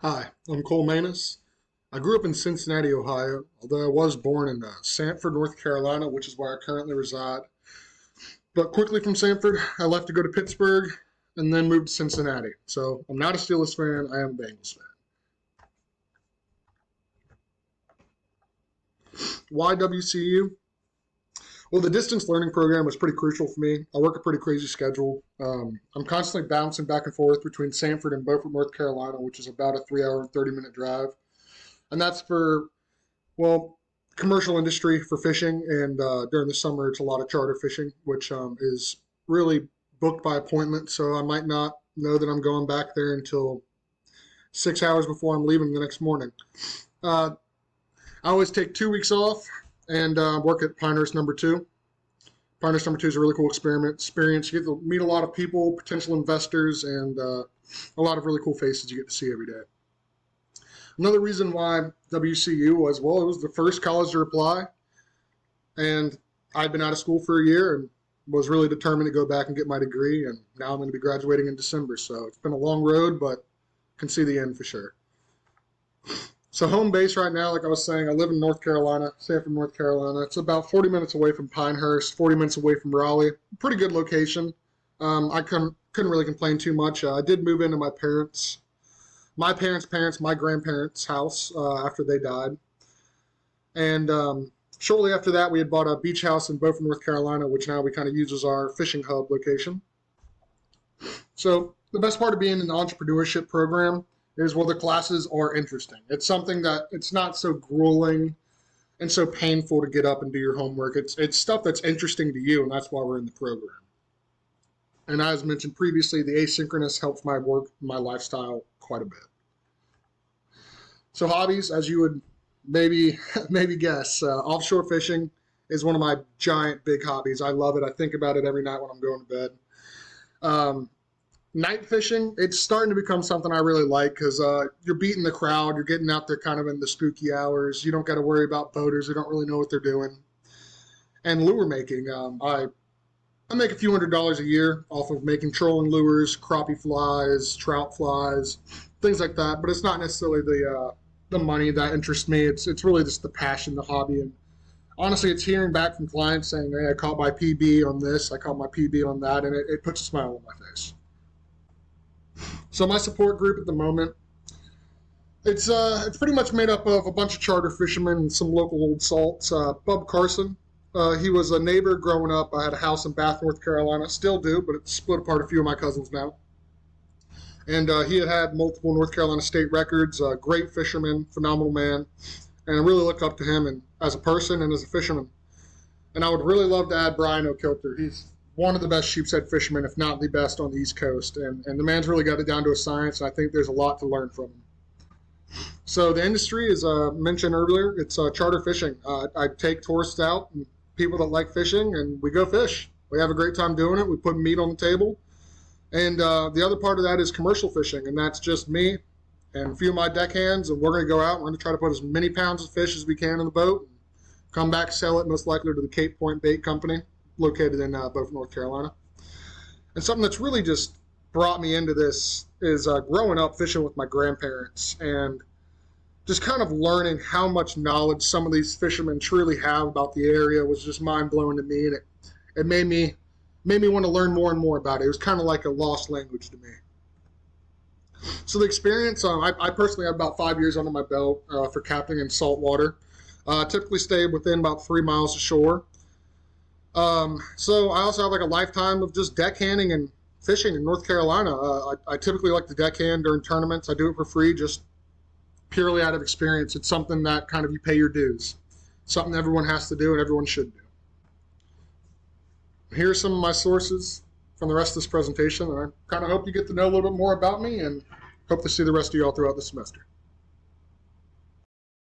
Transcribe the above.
Hi, I'm Cole Manus. I grew up in Cincinnati, Ohio, although I was born in Sanford, North Carolina, which is where I currently reside. But quickly from Sanford, I left to go to Pittsburgh and then moved to Cincinnati. So I'm not a Steelers fan, I am a Bengals fan. Why WCU? Well, the distance learning program was pretty crucial for me. I work a pretty crazy schedule. I'm constantly bouncing back and forth between Sanford and Beaufort, North Carolina, which is about a 3 hour and 30-minute drive. And that's for, well, commercial industry for fishing, and during the summer it's a lot of charter fishing, which is really booked by appointment. So I might not know that I'm going back there until 6 hours before I'm leaving the next morning. Uh, I always take 2 weeks off and work at Pinehurst Number Two. Pinehurst Number Two is a really cool experience. You get to meet a lot of people, potential investors, and a lot of really cool faces you get to see every day. Another reason why WCU was, well, it was the first college to apply, and I'd been out of school for a year and was really determined to go back and get my degree, and now I'm going to be graduating in December. So it's been a long road, but can see the end for sure. So home base right now, like I was saying, I live in North Carolina, Sanford, North Carolina. It's about 40 minutes away from Pinehurst, 40 minutes away from Raleigh. Pretty good location. I couldn't really complain too much. I did move into my parents' my grandparents' house after they died. And shortly after that, we had bought a beach house in Beaufort, North Carolina, which now we kind of use as our fishing hub location. So the best part of being in the entrepreneurship program is, well, the classes are interesting. It's something that it's not so grueling and so painful to get up and do your homework. It's stuff that's interesting to you, and that's why we're in the program. And as mentioned previously, the asynchronous helps my work, my lifestyle quite a bit. So hobbies, as you would maybe guess, offshore fishing is one of my giant big hobbies. I love it. I think about it every night when I'm going to bed. Night fishing, it's starting to become something I really like because you're beating the crowd. You're getting out there kind of in the spooky hours. You don't got to worry about boaters who don't really know what they're doing. And lure making, I make a few $100s a year off of making trolling lures, crappie flies, trout flies, things like that. But it's not necessarily the money that interests me. It's really just the passion, the hobby, and honestly, it's hearing back from clients saying, "Hey, I caught my PB on this, I caught my PB on that," and it puts a smile on my face. So my support group at the moment, it's pretty much made up of a bunch of charter fishermen and some local old salts. Bub Carson, he was a neighbor growing up. I had a house in Bath, North Carolina, still do, but it's split apart a few of my cousins now. And he had multiple North Carolina state records. Great fisherman, phenomenal man, and I really look up to him and as a person and as a fisherman. And I would really love to add Brian O'Kilter. He's one of the best sheepshead fishermen, if not the best, on the East Coast. And the man's really got it down to a science, and I think there's a lot to learn from him. So the industry, as mentioned earlier, it's charter fishing. I take tourists out, and people that like fishing, and we go fish. We have a great time doing it. We put meat on the table. And the other part of that is commercial fishing, and that's just me and a few of my deckhands, and we're going to go out and we're going to try to put as many pounds of fish as we can in the boat, and come back, sell it most likely to the Cape Point Bait Company, located in Beaufort, North Carolina. And something that's really just brought me into this is growing up fishing with my grandparents and just kind of learning how much knowledge some of these fishermen truly have about the area was just mind-blowing to me, and it made me want to learn more and more about it. It was kind of like a lost language to me. So the experience, I personally have about 5 years under my belt for captaining in saltwater. Typically stay within about 3 miles of shore. So I also have like a lifetime of just deckhanding and fishing in North Carolina. I typically like to deckhand during tournaments. I do it for free, just purely out of experience. It's something that kind of you pay your dues. Something everyone has to do and everyone should do. Here are some of my sources from the rest of this presentation, and I kind of hope you get to know a little bit more about me and hope to see the rest of y'all throughout the semester.